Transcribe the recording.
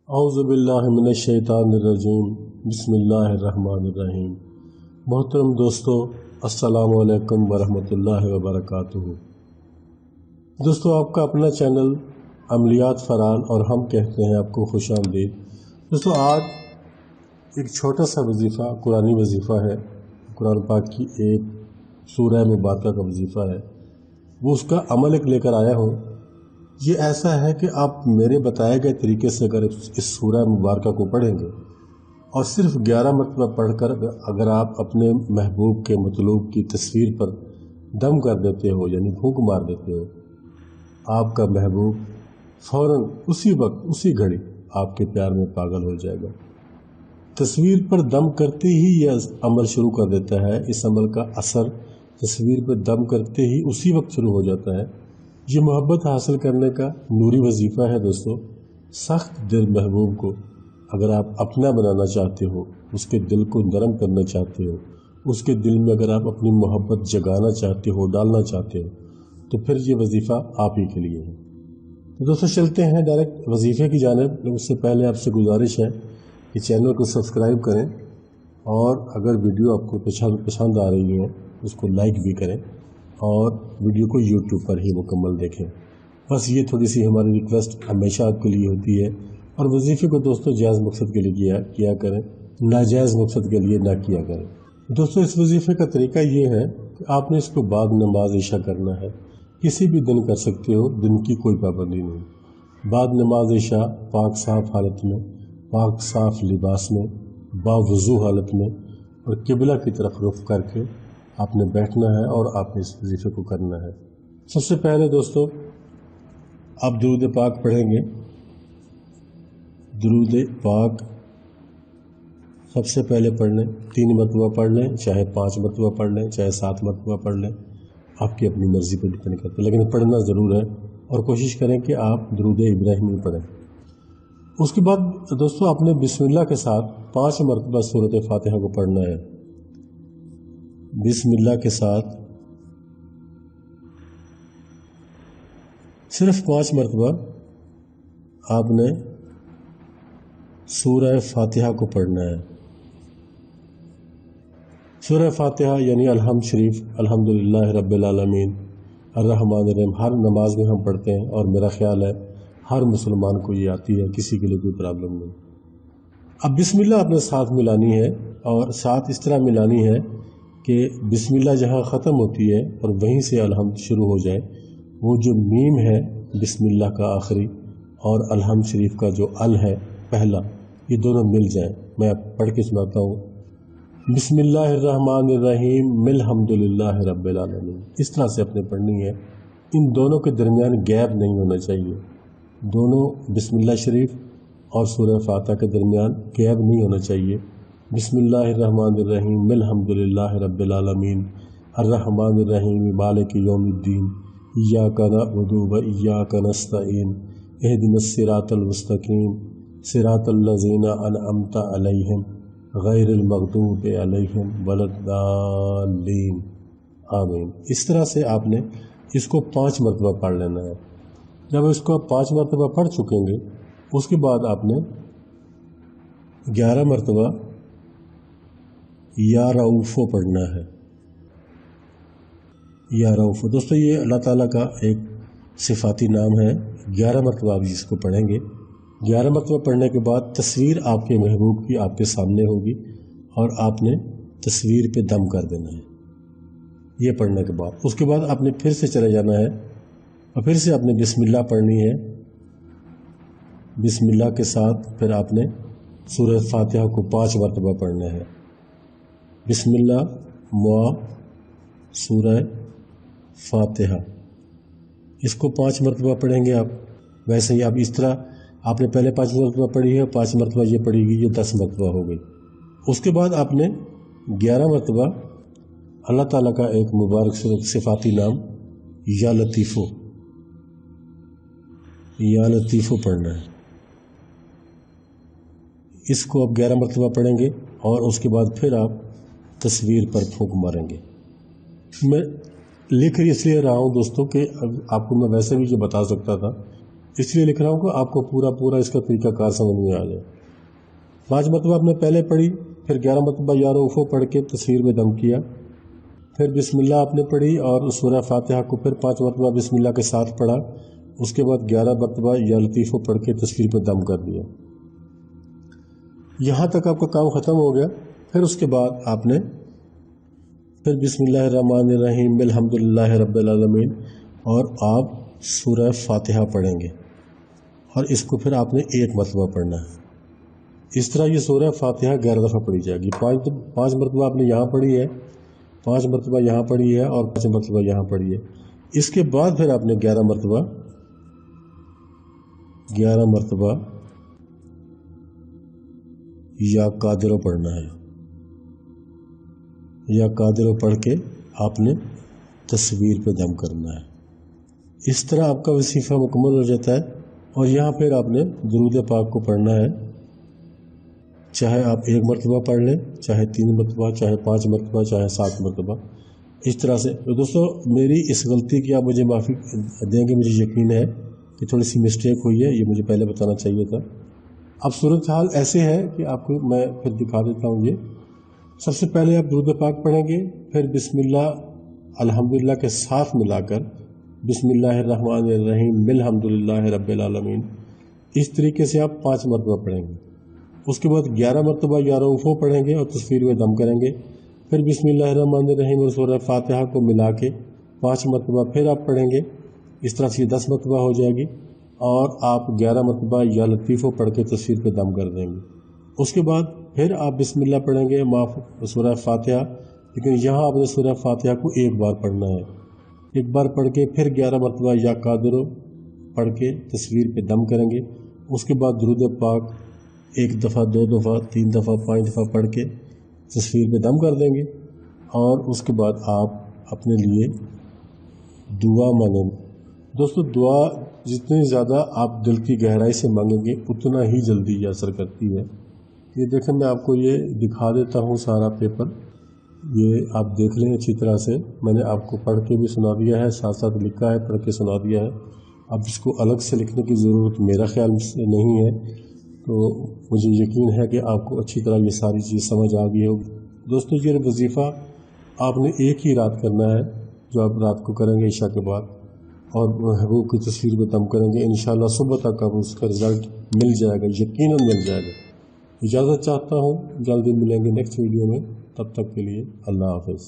औज़ुबिल्लाहि मिनश्शैतानिर्रजीम बिस्मिल्लाहिर्रहमानिर्रहीम। मोहतरम दोस्तों, अस्सलामु अलैकुम वरहमतुल्लाहि वबरकातुहू। दोस्तों, आपका अपना चैनल अमलियात फरहान और हम कहते हैं आपको खुश आमदीद। दोस्तों, आज एक छोटा सा वजीफ़ा, कुरानी वजीफ़ा है, कुरान पाक की एक सूरह मुबारका का वजीफ़ा है, वो उसका अमल एक लेकर आया हूँ। ये ऐसा है कि आप मेरे बताए गए तरीके से अगर इस सूरह मुबारका को पढ़ेंगे और सिर्फ 11 मरतबा पढ़कर अगर आप अपने महबूब के मतलूब की तस्वीर पर दम कर देते हो, यानी फूंक मार देते हो, आपका महबूब फ़ौरन उसी वक्त उसी घड़ी आपके प्यार में पागल हो जाएगा। तस्वीर पर दम करते ही यह अमल शुरू कर देता है। इस अमल का असर तस्वीर पर दम करते ही उसी वक्त शुरू हो जाता है। ये मोहब्बत हासिल करने का नूरी वजीफ़ा है। दोस्तों, सख्त दिल महबूब को अगर आप अपना बनाना चाहते हो, उसके दिल को नरम करना चाहते हो, उसके दिल में अगर आप अपनी मोहब्बत जगाना चाहते हो, डालना चाहते हो, तो फिर ये वजीफ़ा आप ही के लिए है। तो दोस्तों, चलते हैं डायरेक्ट वजीफ़े की जानिब। लेकिन उससे पहले आपसे गुजारिश है कि चैनल को सब्सक्राइब करें और अगर वीडियो आपको पसंद आ रही है उसको लाइक भी करें और वीडियो को यूट्यूब पर ही मुकम्मल देखें। बस ये थोड़ी सी हमारी रिक्वेस्ट हमेशा आपके लिए होती है। और वजीफ़े को दोस्तों जायज़ मकसद के लिए किया करें, नाजायज़ मकसद के लिए ना किया करें। दोस्तों, इस वजीफ़े का तरीका ये है कि आपने इसको बाद नमाज इशा करना है। किसी भी दिन कर सकते हो, दिन की कोई पाबंदी नहीं। बाद नमाज इशा पाक साफ़ हालत में, पाक साफ़ लिबास में, बावुज़ू हालत में और किबला की तरफ रुख करके आपने बैठना है और आपने इस वजीफ़े को करना है। सबसे पहले दोस्तों, आप दुरूद पाक पढ़ेंगे। दुरूद पाक सबसे पहले पढ़ लें, 3 मरतबा पढ़ लें, चाहे 5 मरतबा पढ़ लें, चाहे 7 मरतबा पढ़ लें, आपकी अपनी मर्ज़ी पर डिपेंड करता है, लेकिन पढ़ना ज़रूर है। और कोशिश करें कि आप दुरूद इब्राहिमी पढ़ें। उसके बाद दोस्तों, आपने बिस्मिल्लाह के साथ 5 मरतबा सूरत फातिहा को पढ़ना है। बिस्मिल्लाह के साथ सिर्फ 5 मरतबा आपने सूरह फातिहा को पढ़ना है। सूरह फातिहा यानी अलहम्द शरीफ, अल्हम्दुलिल्लाह रब्बिल आलमीन अर्रहमानिर रहीम, हर नमाज में हम पढ़ते हैं और मेरा ख्याल है हर मुसलमान को ये आती है, किसी के लिए कोई प्रॉब्लम नहीं। अब बिस्मिल्लाह अपने साथ मिलानी है और साथ इस तरह मिलानी है कि बिस्मिल्लाह जहाँ ख़त्म होती है और वहीं से अलहम्द शुरू हो जाए। वो जो मीम है बिस्मिल्लाह का आखिरी और अलहम्द शरीफ का जो अल है पहला, ये दोनों मिल जाएं। मैं पढ़ के सुनाता हूँ। बिस्मिल्लाहिर्रहमानिर्रहीम मिल्हम्दुलिल्लाहि रब्बिल आलमीन। इस तरह से अपने पढ़नी है। इन दोनों के दरमियान गैप नहीं होना चाहिए। दोनों बिस्मिल्लाह शरीफ और सूरह फातिहा के दरमियान गैप नहीं होना चाहिए। बिस्मिल्लाहिर्रहमानिर्रहीम मिल्हम्दुलिल्लाहि रब्बिल आलमीन अर्रहमानिर्रहीम मालिकि यौमिद्दीन इय्याका नअबुदु व इय्याका नस्तईन इहदिनस सिरातल मुस्तकीम सिरातल लज़ीना अनअमता अलैहिम गैरिल मग़दूबि अलैहिम वलद्दाल्लीन आमीन। इस तरह से आपने इसको 5 मरतबा पढ़ लेना है। जब इसको आप 5 मरतबा पढ़ चुकेंगे, उसके बाद आपने 11 मरतबा या रऊफ़ो पढ़ना है। या रऊफ़ो दोस्तों, ये अल्लाह ताला का एक सिफाती नाम है। 11 मरतबा आप जिसको पढ़ेंगे, 11 मरतबा पढ़ने के बाद तस्वीर आपके महबूब की आपके सामने होगी और आपने तस्वीर पे दम कर देना है। ये पढ़ने के बाद उसके बाद आपने फिर से चले जाना है और फिर से आपने बिस्मिल्लाह पढ़नी है। बिस्मिल्लाह के साथ फिर आपने सूरह फातिहा को 5 मरतबा पढ़ना है। बिस्मिल्लाह मुआ सूरह फातिहा, इसको 5 मरतबा पढ़ेंगे आप। वैसे ही आप इस तरह आपने पहले 5 मरतबा पढ़ी है, 5 मरतबा ये पढ़ेगी, ये 10 मरतबा हो गई। उसके बाद आपने 11 मरतबा अल्लाह ताला का एक मुबारक सिफाती नाम या लतीफ़ो पढ़ना है। इसको आप 11 मरतबा पढ़ेंगे और उसके बाद फिर आप तस्वीर पर फूंक मारेंगे। मैं लिख इसलिए रहा हूँ दोस्तों कि आपको मैं वैसे भी जो बता सकता था اس لیے لکھ رہا ہوں کہ آپ کو پورا اس کا طریقہ کار سمجھ میں آ جائے۔ 5 مرتبہ آپ نے پہلے پڑھی، پھر 11 مرتبہ یا رؤوف پڑھ کے تصویر میں دم کیا، پھر بسم اللہ آپ نے پڑھی اور سورہ فاتحہ کو پھر 5 مرتبہ بسم اللہ کے ساتھ پڑھا، اس کے بعد 11 مرتبہ یا لطیف پڑھ کے تصویر پہ دم کر دیا۔ یہاں تک آپ کا کام ختم ہو گیا۔ پھر اس کے بعد آپ نے پھر بسم اللہ الرحمن الرحیم الحمدللہ رب العالمین اور آپ سورہ فاتحہ پڑھیں گے، اور اس کو پھر آپ نے 1 مرتبہ پڑھنا ہے۔ اس طرح یہ سورہ فاتحہ 11 دفعہ پڑھی جائے گی۔ 5 مرتبہ آپ نے یہاں پڑھی ہے، 5 مرتبہ یہاں پڑھی ہے اور 5 مرتبہ یہاں پڑھی ہے۔ اس کے بعد پھر آپ نے 11 مرتبہ یا قادرو پڑھنا ہے، یا قادرو پڑھ کے آپ نے تصویر پہ دم کرنا ہے۔ اس طرح آپ کا وظیفہ مکمل ہو جاتا ہے، اور یہاں پھر آپ نے درود پاک کو پڑھنا ہے، چاہے آپ 1 مرتبہ پڑھ لیں، چاہے 3 مرتبہ، چاہے 5 مرتبہ، چاہے 7 مرتبہ، اس طرح سے۔ تو دوستو میری اس غلطی کی آپ مجھے معافی دیں گے، مجھے یقین ہے کہ تھوڑی سی مسٹیک ہوئی ہے، یہ مجھے پہلے بتانا چاہیے تھا۔ اب صورتحال ایسے ہے کہ آپ کو میں پھر دکھا دیتا ہوں۔ یہ سب سے پہلے آپ درود پاک پڑھیں گے، پھر بسم اللہ الحمدللہ کے ساتھ ملا کر بسم اللہ الرحمن الرحیم الحمدللہ رب العالمین، اس طریقے سے آپ 5 مرتبہ پڑھیں گے۔ اس کے بعد 11 مرتبہ یا رؤوف پڑھیں گے اور تصویر میں دم کریں گے، پھر بسم اللہ الرحمن الرحیم اور سورہ فاتحہ کو ملا کے 5 مرتبہ پھر آپ پڑھیں گے۔ اس طرح سے یہ 10 مرتبہ ہو جائے گی، اور آپ 11 مرتبہ یا لطیف پڑھ کے تصویر پہ دم کر دیں گے۔ اس کے بعد پھر آپ بسم اللہ پڑھیں گے، سورہ فاتحہ، لیکن یہاں آپ نے سورہ فاتحہ کو 1 بار پڑھنا ہے، 1 بار پڑھ کے پھر 11 مرتبہ یا قادرو پڑھ کے تصویر پہ دم کریں گے۔ اس کے بعد درود پاک 1 دفعہ، 2 دفعہ، 3 دفعہ، 5 دفعہ پڑھ کے تصویر پہ دم کر دیں گے، اور اس کے بعد آپ اپنے لیے دعا مانگیں۔ دوستو دعا جتنی زیادہ آپ دل کی گہرائی سے مانگیں گے اتنا ہی جلدی یہ اثر کرتی ہے۔ یہ دیکھیں، میں آپ کو یہ دکھا دیتا ہوں سارا پیپر، یہ آپ دیکھ لیں اچھی طرح سے۔ میں نے آپ کو پڑھ کے بھی سنا دیا ہے، ساتھ ساتھ لکھا ہے، پڑھ کے سنا دیا ہے۔ اب اس کو الگ سے لکھنے کی ضرورت میرا خیال سے نہیں ہے، تو مجھے یقین ہے کہ آپ کو اچھی طرح یہ ساری چیز سمجھ آ گئی ہوگی۔ دوستو یہ وظیفہ آپ نے ایک ہی رات کرنا ہے، جو آپ رات کو کریں گے عشاء کے بعد، اور محبوب کی تصویر پہ دم کریں گے۔ انشاءاللہ صبح تک آپ اس کا رزلٹ مل جائے گا، یقیناً مل جائے گا۔ اجازت چاہتا ہوں، جلدی ملیں گے نیکسٹ ویڈیو میں، تب تک کے لیے اللہ حافظ۔